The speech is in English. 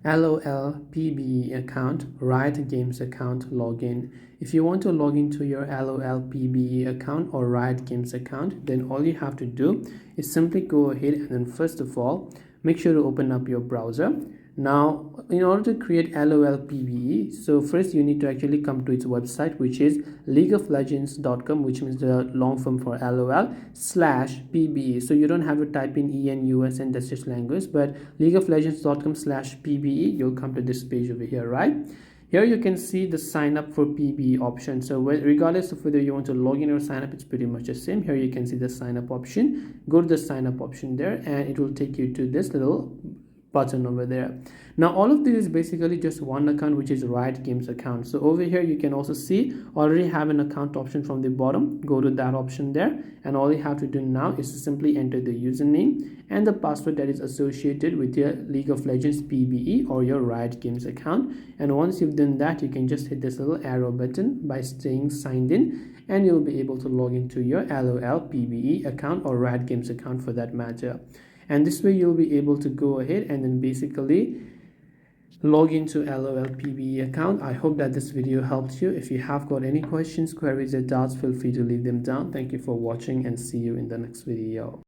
LOL PBE account, Riot Games account login. If you want to log into your LOL PBE account or Riot Games account, then all you have to do is simply go ahead and then first of all, make sure to open up your browser. Now, in order to create LOL PBE, so first you need to actually come to its website, which is leagueoflegends.com, which means the long form for LOL/PBE. So you don't have to type in ENUS and that's just language, but leagueoflegends.com/PBE, you'll come to this page over here, right? Here you can see the sign up for PBE option. So regardless of whether you want to log in or sign up, it's pretty much the same. Here you can see the sign up option. Go to the sign up option there and it will take you to this little button over there. Now all of this is basically just one account, which is Riot Games account. So over here you can also see already have an account option from the bottom. Go to that option there and all you have to do now is to simply enter the username and the password that is associated with your League of Legends PBE or your Riot Games account. And once you've done that, you can just hit this little arrow button by staying signed in and you'll be able to log into your LOL PBE account or Riot Games account for that matter. And this way you'll be able to go ahead and then basically log into LOL PBE account. I hope that this video helped you. If you have got any questions, queries or doubts, feel free to leave them down. Thank you for watching and see you in the next video.